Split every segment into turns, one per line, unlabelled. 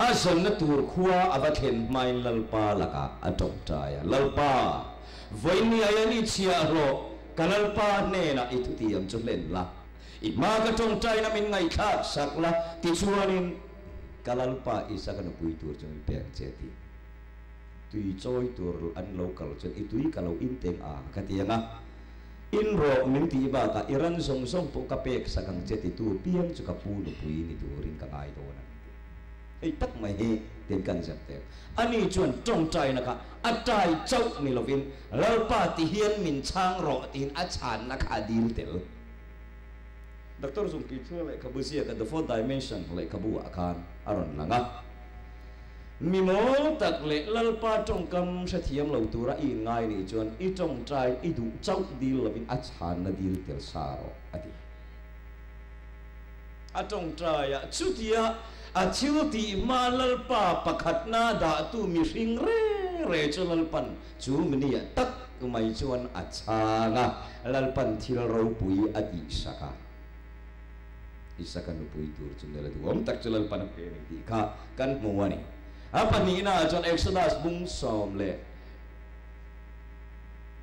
asal na tur khua avakhen mai lalpa laka atong taya lalpa voini ayani chia ro kalalpa ne na itutiam chulen la ima ka tong tai na min ngai kha sakla ti chuanin kalalpa isa kan pui tur chung pek cheti tui choi tur an local chen itui kalau inteng a katianga in ro min ti ba ka iran song song pu ka pek sakang cheti tu piang chu ka pu lu pui ni turin ka ngai do na ei tak mai he ten kan jap te ani chuan tong tai na ka atai chau ni lovin lalpa ti hian min chang ro tin a chan na kha dil tel Dr. Zumki thua le kabusia ka the fourth dimension le kabu akan aron langa mimol tak le lalpa tong kam sathiam lo tura i ngai ni chuan i tong trai i du chau dil lovin a chan na dil tel saro ati atong trai ya chutia a chiuti malalpa pakhatna da tu mi ring re chulalpan chu mini tak mai chuan a changa lalpan thil ro pui ati saka isakan pui tur chundela tu om tak chulalpan pe ni ti kha kan muani apa ni na chuan exodus bung som le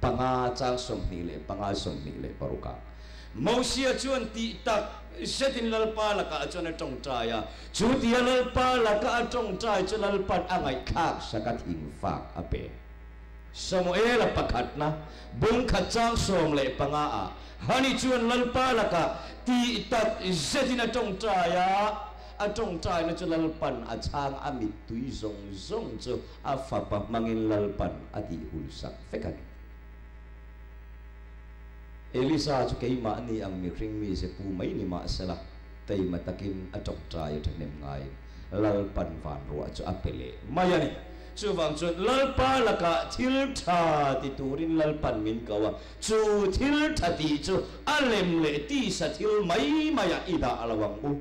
panga chang som ni le panga som ni le paruka Mausia chuan ti tak setin lalpa laka chuan atong traya chuti lalpa laka atong trai chulalpan angai khak sakat hing fak ape Samuel pakhatna bung khachang som le panga a hani chuan lalpa laka ti tak setin atong traya atong trai na chulalpan achang amit tui zong zong chu afapa mangin lalpan ati hulsak fekan Elisa chu keima ani ang mi ring mi se pu mai ni ma sala tei matakin atok trai thanem ngai lalpan van ro chu apele mayani chu wang chu lalpa laka thil tha ti turin lalpan min kawa chu thil tha ti chu alem le ti sa thil mai maya ida alawang u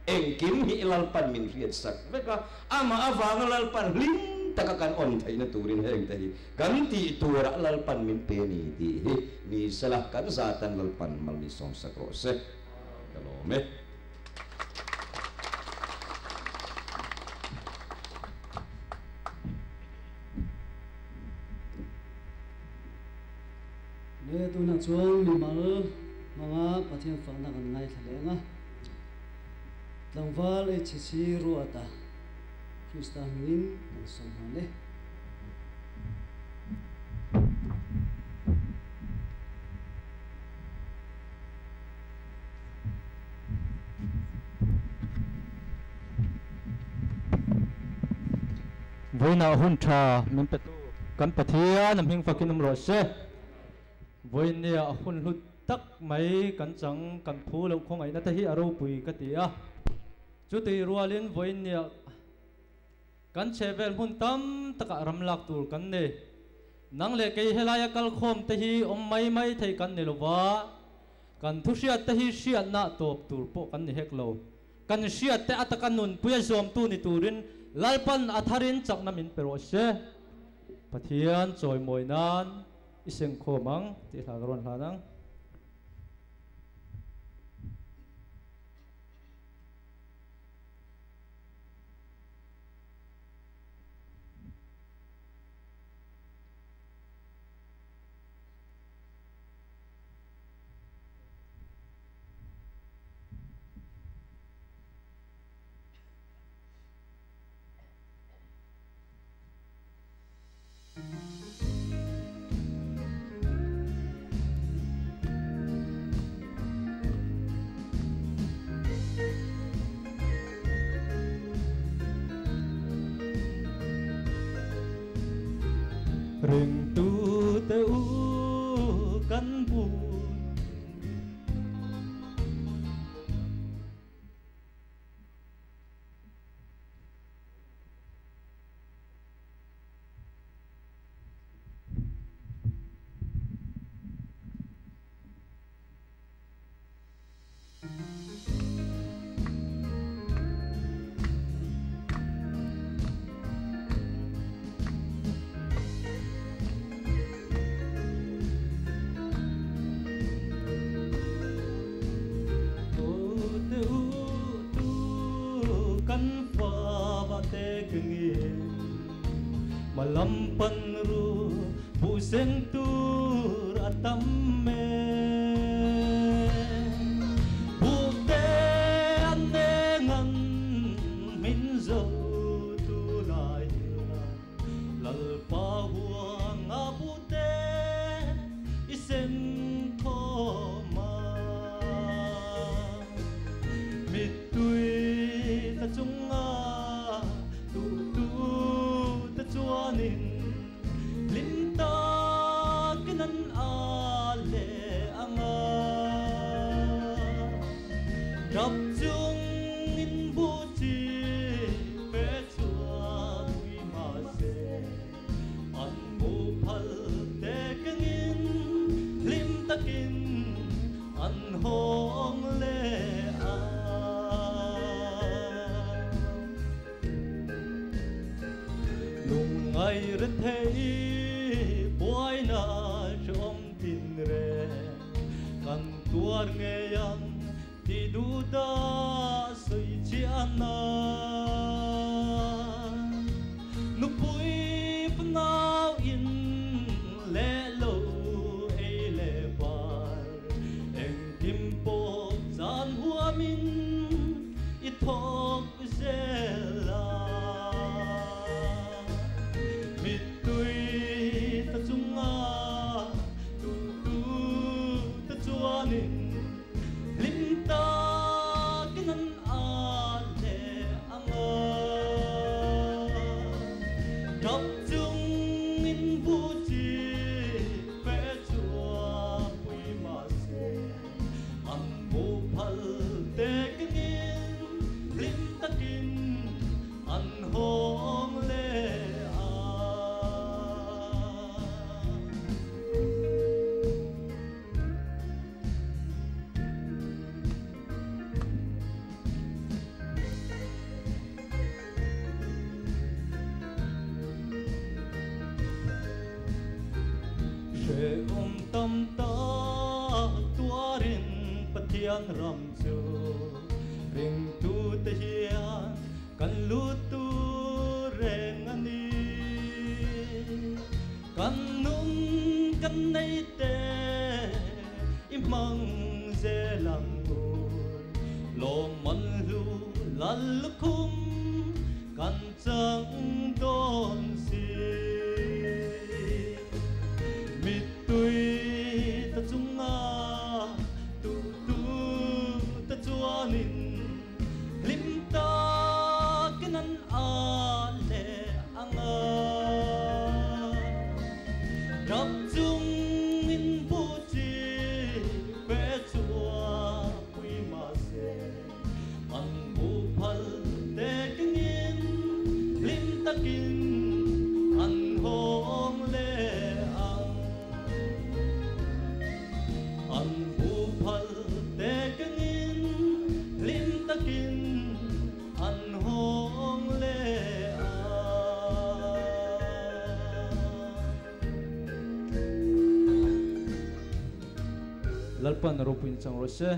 engkim hi lalpan min riat sak veka ama awang lalpan ling takakan on thai na turin heng thai kan ti tura lalpan min pe ni ti hi ni salah kan zatan lalpan mal ni song sakro se kalome
ne tu na chuang mi mal manga pathian fa na kan ngai thalenga tlangwal e chi ruata Krista min ang somhane
Voi na hun tha min petu kan pathia nam hing fakin um ro se voi nia hun lut tak mai kan chang kan phu lo khong ai na ta hi aro pui ka tia chu ti rualin voi nia kan chevel hun tam taka ramlak tur kan ne nang le kei helaya kal khom te hi om mai mai thei kan ne lova kan thusia te hi siat na top tur po kan ni hek lo kan siat te atakan nun puya zom tu ni turin lalpan atharin chakna min pero se pathian choi moinan iseng khomang ti thagron hanang ring tu te u kan bu malampan ru puseng tur atamme bute anengan minzo tunay lalpa huang abute isen thoma mitui ta chunga tu tu ta chuanin limta kinan ale anga rap chung in buchi pe chua wi ma se an mu phal te kengin lim takin an hong le a lung ai re thei boy na som tin re kan tuar nge yang ti du da soi chi ana nu pui pnau in le lo e le bar eng kim po zan hua min i thok zela mitui ta chunga tu tu ta chuanin limta kinan ale anga rap chung in buchi pe chua pui ma se an mu phal te kengin lim takin an hong le a she tam ta tuarin pathian ram chu ring tu te hian kan lu tu reng ani kan nung kan nei te imang ze lang lo man lu lal khum kan chang don si mitui ta chunga tu tu ta chuanin limta kinan ale anga rap chung in buchi pe chua pui ma se an bu phal te kengin lim takin an hong le an bu phal te kengin lim takin an hong le a lalpan ropin chang rose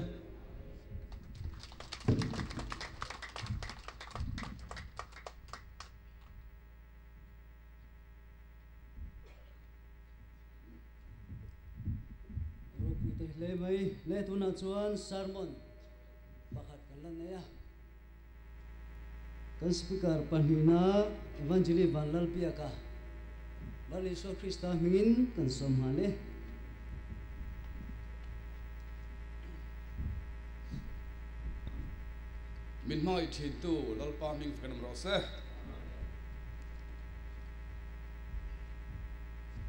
le mai le tu na chuan sermon pakhat kan lan ne ya kan speaker panhina evangelist vanlal piaka bali so krista mingin kan som hale
min mai thi tu lalpa ming fenam rose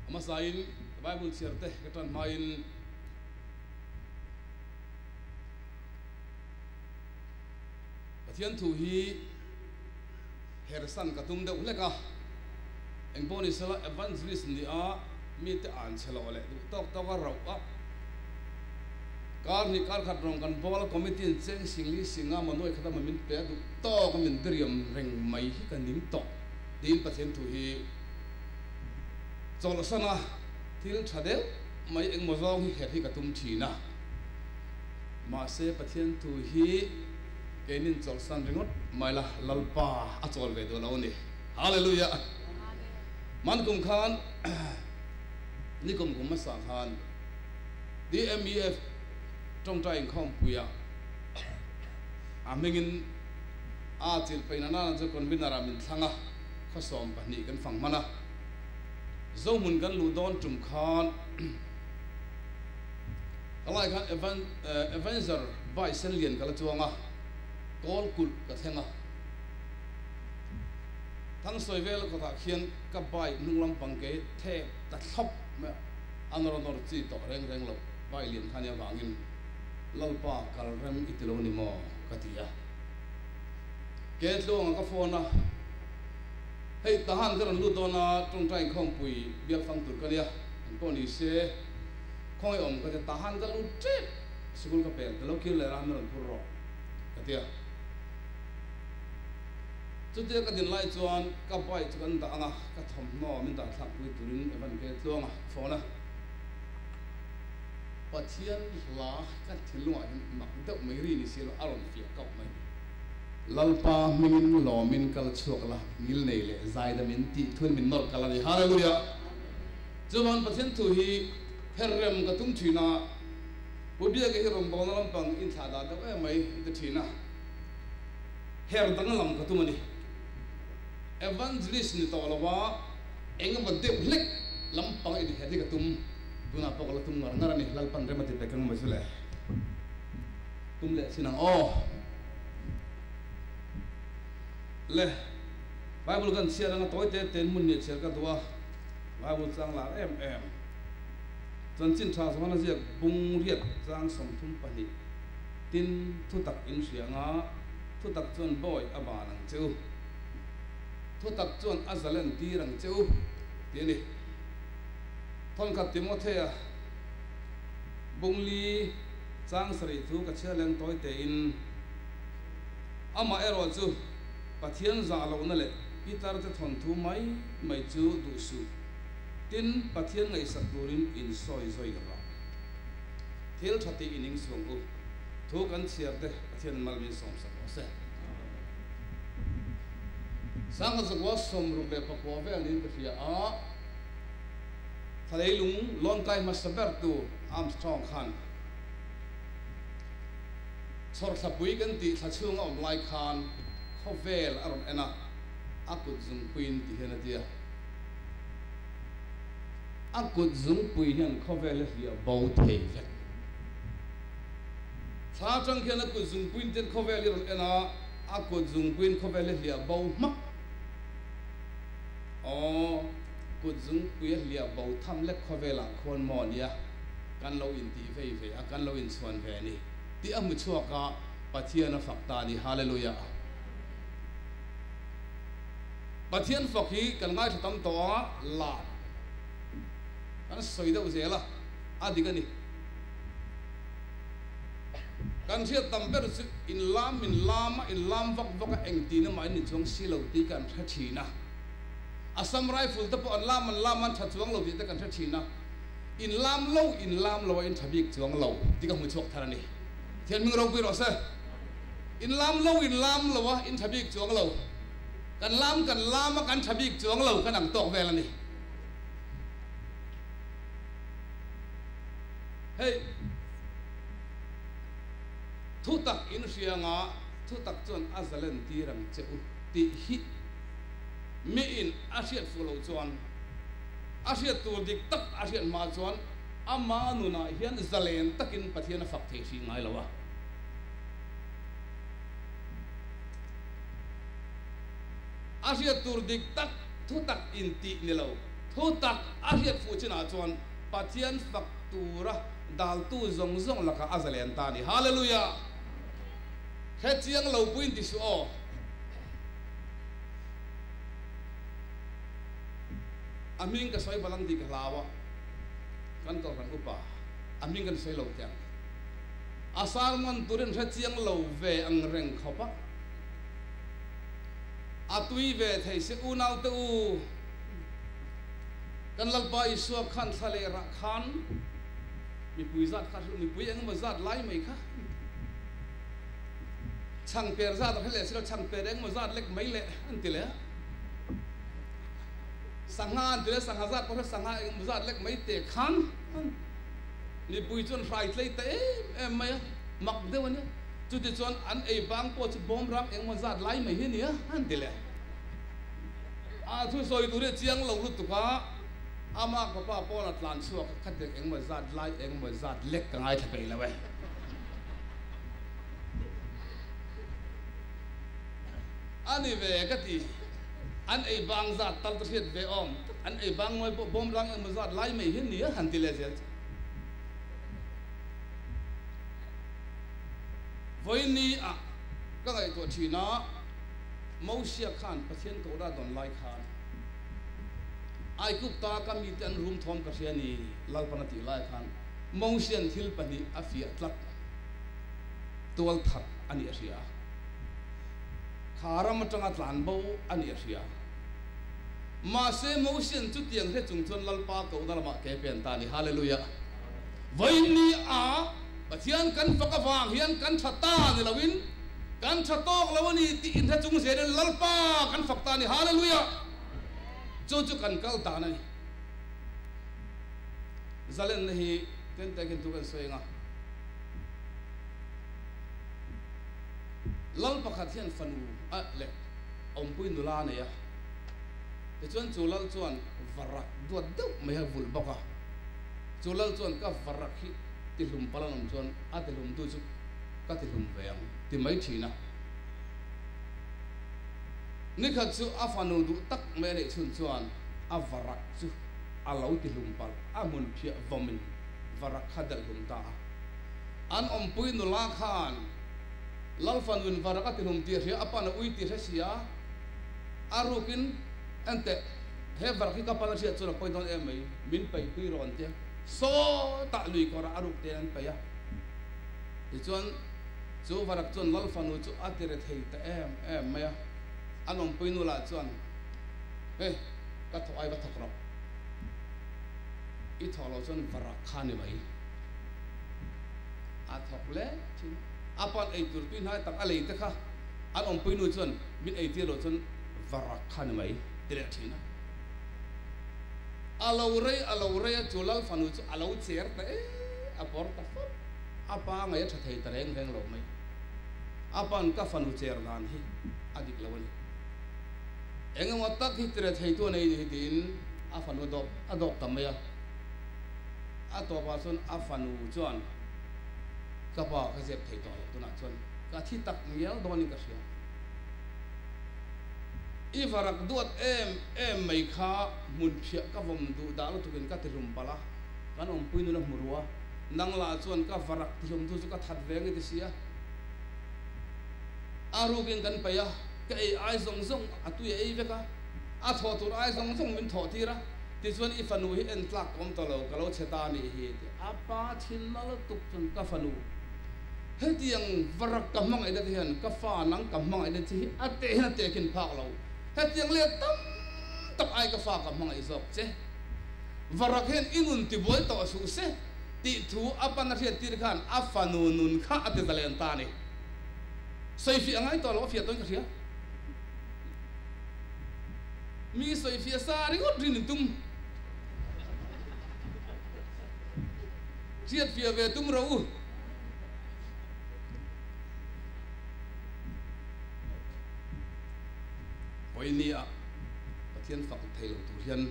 ama sain bible siarte katan main pathian thu hi hersan katum de uleka engponi sala evangelist ni a mi te an chelo le tok tok ro a kar ni kar khat rong kan bol committee cheng singli singa manoi khata min pe du to ka min driam reng mai hi kan nim to din pathian thu hi chol sana til thadel mai eng mozong hi khet hi katum thina ma se pathian thu hi kenin chol san ringot maila lalpa a chol ve do lo ni hallelujah man kum khan ni kum masa khan DMEF trong trai không puya amengin a til peina na cho kon binara min thanga khasom pani kan phang mana zo mun kan lu don tum khan alai khan Avenger by Senlian kala chuanga kol kul ka thenga thang soivel ko ta khian ka bai nunglam pangke the ta thop ma anor chi to reng lo bai lian khania wangin lalpa kalrem itiloni mo katia ke tlong ka phone na hei tahan kan lu dona trong trai khong pui biak phang tur kalia ko ni se khoi om ka tahan ka lu chip sikul ka pel lo kil le ram ron puro katia chu te ka din lai chuan ka pai chu kan ta anga ka thom no min ta thak pui turin evan ke tlong a phone na pathian la kan thilunga mak deuh mai ri ni silo aron fi ka mai lalpa mingin lo min kal chuak la mil nei le zaida min ti thun min nor kala ni hallelujah chuan pathian thu hi herrem ka tum thina bobia ke hirom bon lam pang in tha da da mai te thina her dang lam ka tum ni evangelist ni to lawa engam ba de lek lam pang i he ka tum duna pokol tum ngar ni lalpan remati pekang masule tum le sinang le Bible kan share na toy te ten mun ni share ka dua Bible sang la em chan chin tha sama na je bung riat chang som thum pani tin thu tak in sianga thu tak chon boy aba nang chu thu tak chon azalen ti rang chu ti ni thon ka Timothea bungli chang sari thu ka chia leng toy te in ama ero chu pathian za lo na le Peter te thon thu mai chu du su tin pathian ngai saturin in soi ga thil thati ining song u thu kan chiar te pathian mal min som sa se sang sa was som ru be pa ko ve nin te fia a thalei lung lon kai masaber tu Armstrong khan sor thapui kan ti thachung om lai khan khovel aron ena akut zum puin ti hena dia akut zum pui hian khovel hi bo thei ve tha chang khian akut zum puin ten khovel aron ena akut zum puin khovel hi bo mak kut zum pui hi bo tham le khovela khon mo nia kan lo in ti ve kan lo in chuan ve ni ti amu chuaka pathian a fakta ni hallelujah pathian fakhi kan ngai tam to la kan soida uzela adigani kan sia tamper in lam vak engti na mai ni chung silo ti kan thachina asam rifle ta po an lam man thathuang lo ti ta kan thachina in lam lo in thabik chuang lo ti ka mu chok tharani thian ming ro pi ro sa in lam lo wa in thabik chuang lo kan lam kan thabik chuang lo kan ang tok vel ani hey thu tak in rianga thu tak chuan azalen ti rang cheu ti hi mi in asiat fulo chuan asiat tur dik tak asiat ma chuan ama nuna hian zalen takin pathian fak the si ngai lawa asiat tur dik tak thu tak in ti ni lo thu tak asiat fu china chuan pathian fak tura dal tu zong laka azalen ta ni hallelujah he chiang lo puin ti su o aming ka soi balang di ka lawa kan ko kan upa aming kan soi lo tiang asal mon turin he chiang lo ve ang reng khopa atui ve thei se unau tu kan lalpa isu khan thale ra khan mi pui zat kha mi pui ang ma zat lai mai kha chang per zat hele silo chang per ang ma zat lek mai le an ti le sangha tile sangha zat ko sangha zat lek mai te khan ni pui chon rai tlei te em mai mak de wan chu ti chon an ei bang po chu bom ram eng mon zat lai mai hi ni han tile a thu soi tu re chiang lo lu tu ka ama ko pa po na tlan chu ka khat eng mon zat lai eng mon zat lek ka ngai thapei la we ani ve ka ti an ei bang zat tal triet ve om an ei bang moi bom rang eng mon zat lai mai hi ni han tile zel với ni à các ngày tuổi chỉ nó mẫu xe khan patient cầu ra đòn lai khan ai cúp ta cam mi tiền room thom cái xe ni lai panati lai khan mẫu xe thil pani afia tlak tual thap ani asia kharam tanga tlan bo ani asia ma se mẫu xe chút tiền thế chúng chuan lalpa cầu ra ma ke pen ta ni hallelujah với ni à Batian kan fakavang hian kan thata ni lawin kan thatok lawani ti in tha chung se den lalpa kan fakta ni hallelujah chu kan kal ta nai zalen nahi ten ta ken tu kan soinga lal pakhat hian fanu a le om pui nula ne ya te chuan chu lal chuan varak duat deuh mai ha vul boka chu lal chuan ka varak hi ti lum palanam chuan a ti lum tu chu ka ti lum veang ti mai thina ni khat chu a fanu du tak me ne chun chuan a varak chu a lo ti lum pal a mun phia vomin varak khadal lum ta an om pui nu la khan lal fanun varak ti lum ti ria apa na ui ti sia arukin ante he varak ka pala sia chu poi don em mai min pai pui ron te so ta lui ko ra aruk te an pa ya ti chuan chu varak chuan lal fanu chu atire thei ta em maya anom puinu la chuan he ka thoi ba thakro I tholo chuan varak khani mai a thok le chin apan ei tur pin hai tak alei te kha anom puinu chuan min ei ti lo chuan varak khani mai dire thina alaurai chulal fanu chu alau cher ta apor ta fot apa ngai tha thei ta reng reng lo mai apan ka fanu cher dan hi adik lawani engam tak hi tre thei tu nei hi din a fanu dop adok tamaya a to pa sun a fanu chuan ka pa ka zep thei to tu na chuan ka thi tak ngial doni ka sia I varak duat em mai kha mun phia ka vom du da lo tukin ka tilum pala kan om puinu na murwa nang la chuan ka varak tilum tu chu ka that veng ti sia aru gen kan pa ya ka ai zong zong atu ei veka a tho tur ai zong zong min tho ti ra ti chuan I fanu hi en tlak kom to lo ka lo cheta ni hi apa thin na lo tuk chun ka fanu he tiang varak ka mang ai da hian ka fa nang ka mang ai da chi ate na te kin phak lo hết tiếng liệt tâm tập ai cả pha cả mang ai dọc chứ varak hen inun ti boy to su se ti thu apan riat ti khan afanunun kha ate dalen ta ni soi fi angai to lo fi ton ka mi soi fi sa ri ngot rin tum riat fi ve tum ro oi ni a pathian fak thei lo tu hian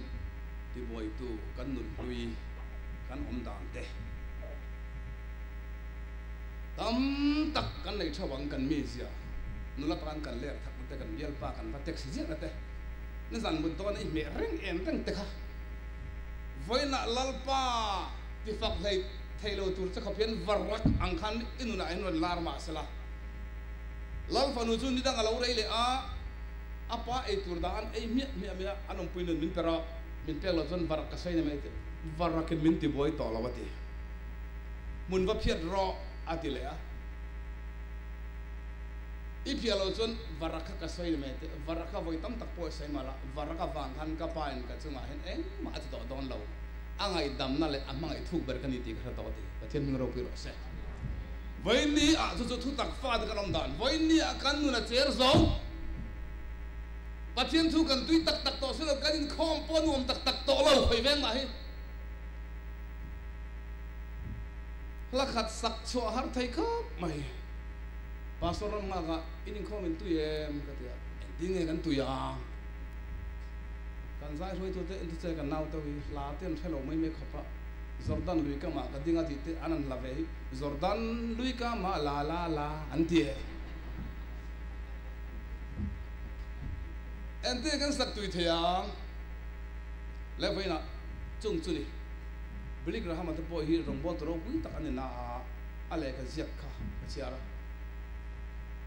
ti boi tu kan nun lui kan om dan te tam tak kan nei thawang kan mi zia nula pan kan le thak te kan yel pa kan va tek si zia te na zan bun to ni me reng en reng te kha voina lalpa ti fak thei lo tu cha khapian varak ang khan inuna ainun lar ma sala lal fanu chu ni dang alo rei le a apa tur daan mia anom puinun min pera min pelo zon varak ka saina mai varak min ti boy to lawati mun va phiat ro atile a I pialo zon varak ka saina mai varak ka voi tam tak po sai mala varak ka wang han ka pain ka chunga hen eng ma at to don lo angai dam na le amangai thuk ber kan ti kha to ti pathian min ro pi ro se voi ni a chu thu tak fa da kan dan voi ni a kan nu na cher zo pathian thu kan tui tak tak to selo kan in khom pon nuam tak tak to lo khoi veng ma hi la khat sak cho har thai khop mai pastor ram nga in khom in tu em ka tia ding kan tu ya kan zai roi tu te in tu kan nau to hi la ten thelo mai me khopa Jordan lui ka ma ka dinga ti te anan la ve Jordan lui ka ma la an tie en te kan sak tui thea le vai na chung chu ni blik ra ma te po hi rong bo tro pui tak an na ale ka ziak kha chiara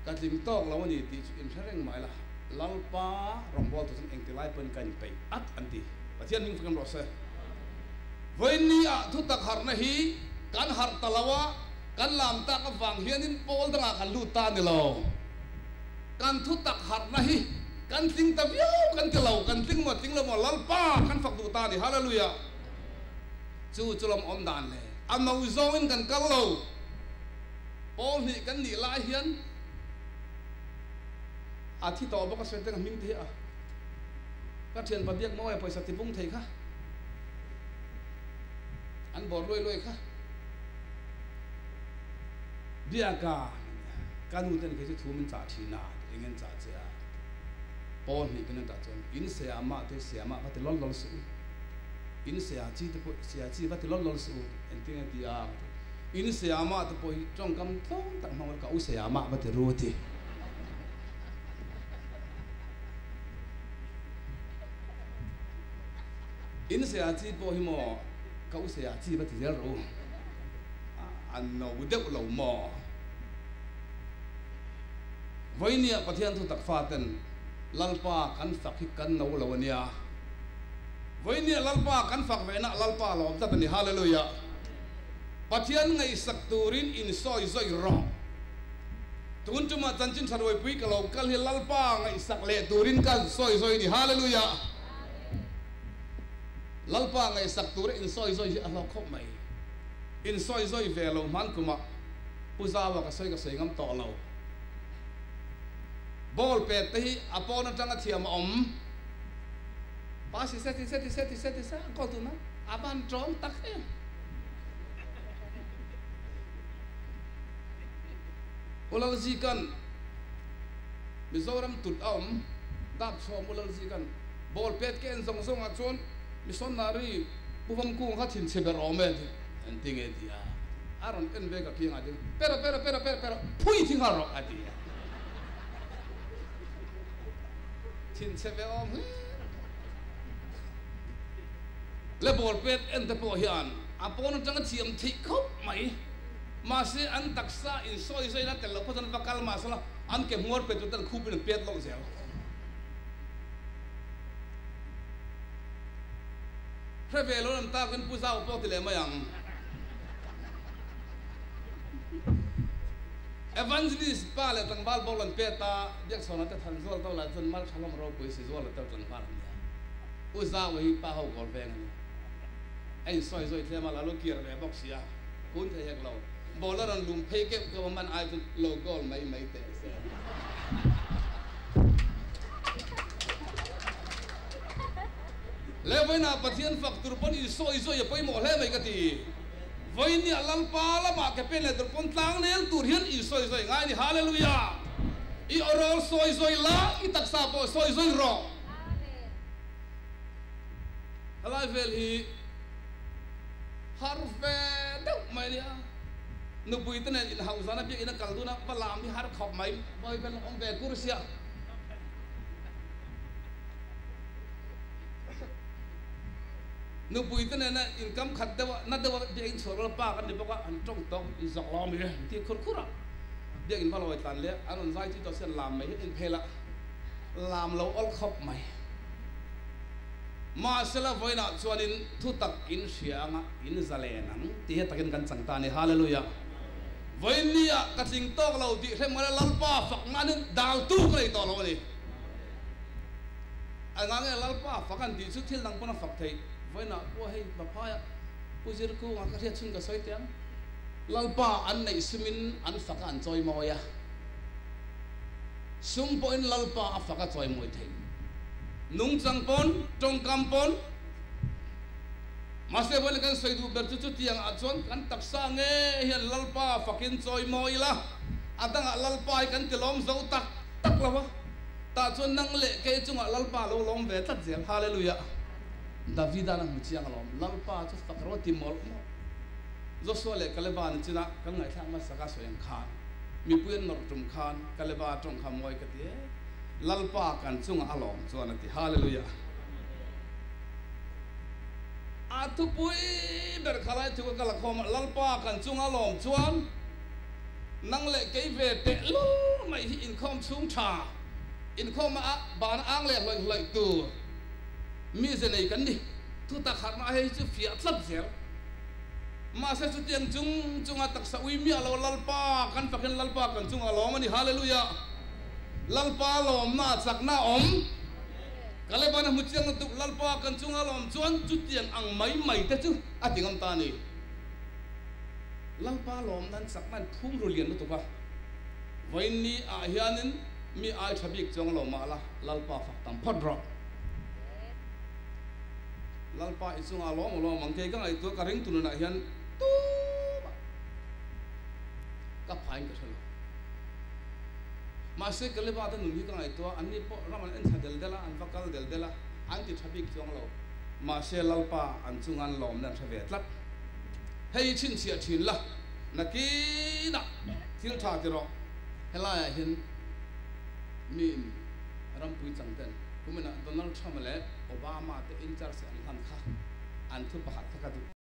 ka lim tok law ni ti in thareng mai la lalpa rong bo to eng ti lai pen kan pe at an ti pathian ning pham ro se voi ni a thu tak har na hi kan har talawa kan lam ta ka wang hian in pol danga kan lu ta ni lo kan thu tak har na hi kan ting ta viu kan ti lo kan ting lo mo lalpa kan fak du ta ni hallelujah chu chulom om dan le am no zong in kan kal lo pol ni kan ni la hian a thi to ba ka sen te ming the a ka thian pa diak mo ai paisa ti pung thei kha an bor loi kha bia ka kanu ten ke thu min cha thi na ingen cha cha pol ni kan ta chon in se ama te se ama ka te lol su in se a chi te po se a chi ba te lol su en ting ti a in se ama te po trong kam thong tak ma ka u se ama ba te ro ti in se a chi po hi mo ka u se a chi ba te ro an no de lo mo voi nia pathian thu tak fa ten lalpa kan fak hi kan no lo nia voi nia lalpa kan fak ve na lalpa lo ta ni hallelujah pathian ngai sak turin in soi ro tun chuma chanchin saroi pui ka lo kal hi lalpa ngai sak le turin kan soi ni hallelujah lalpa ngai sak tur in soi a lo khop mai in soi ve lo man kuma puza wa ka soi ngam to lo bol pe te hi apon atanga thiam om pa si seti sa ko tu na aban trom tak he ulal zikan mizoram tut om dap som ulal zikan bol pet ken song a chon mison nari puvam ku kha thin cheber ome en tinge dia aron en ve ka kinga de pero phui thing haro ati thin cheber om le bol pet en te po hian apon tang thiam thi khop mai ma se an taksa in soi na tel ko tan bakal masala an ke ngor pet tan khupin pet long sel Revelo nam ta kan pusa po tile mayang evangelist pale tang bal bolan peta diak sona ta than zol to la chen mal thalom ro pui si zol ta tan pal ya uza wi pa ho gol veng ai soi tle ma la lo kier ve box ya kun the yak lo bola ran lum phe ke ko man ai lo gol mai te se le voi na pathian faktur pon i soi ya poi mo le mai ka ti voi ni alal pa la ma ke pen le tur pon tlang nel tur hian i soi ngai ni hallelujah i orol soi la i taksa po soi ro halai vel hi har ve dau mai ni a nu pui tan in hausa na bi in kal du na balam bi har khop mai voi ben om ve kursia nu pui tan na income khat dewa na dewa bi in sorol pa kan ni ba an trong tong i zok lo mi ti khura bi in baloi tan le anon zai ti to sen lam mai in phela lam lo ol khop mai ma sela voina chuanin thu tak in sianga in zalenang ti he takin kan changta ni hallelujah voinia katling tok lo di remala lalpa fak manin dal tu kai to lo ni angange lalpa fakan di chu thil nang pona fak thei voina po hei bapaya pujir ku nga ka chun ka soi tiang lalpa an nei simin an fakan choi moya sum po in lalpa afaka choi moi thei nung chang pon trong kam pon mà sẽ vẫn cái xây dựng bền chút tiếng chọn kan taksa nghe hiền lalpa fakin choi moi la atang lalpa kan tilom zau tak tak la wa ta chọn nang lệ cái chung lalpa lo lom về tất diam hallelujah Davida nang mu chiang lom lalpa chu fakro timol Joshua le kaleban china kan ngai thang ma saka soyang khan mi puan nor tum khan kaleba tong khamoi ka ti lalpa kan chung alom chuan ati hallelujah atu pui ber khalai thu ka lakhom lalpa kan chung alom chuan nang le ke ve te lu mai hi in khom chung tha in khom a ban ang le loi loi tu mi ze nei kan ni tu ta khat ma he chu fia tlat zel ma se chu tiang chung chunga tak sa ui mi alo lalpa kan fakin lalpa kan chung alom ani hallelujah lalpa lom na chak na om kaleban mu chiang tu lalpa kan chung alom chuan chu tiang ang mai te chu atingam ta ni lalpa lom nan sak man phum ru lian tu ka voin ni a hianin mi ai thabik chong lo ma la lalpa fak tam phodro lalpa isung alom lo mang ke ka ai tu ka ring tu na hian tu ka phain ka thalo mà sẽ cái level đó nung hi cái này to anh đi po raman anh thadel dela anh vakal del dela anh ti thabik chong lo mà sẽ lalpa anh chung an lom na thave tlat hay chin sia thin la na ki na thil tha ti ro hela ya hin min ram pui chang ten kumena Donald Trump le Obama te in charge an han kha an thu pakhat kha ka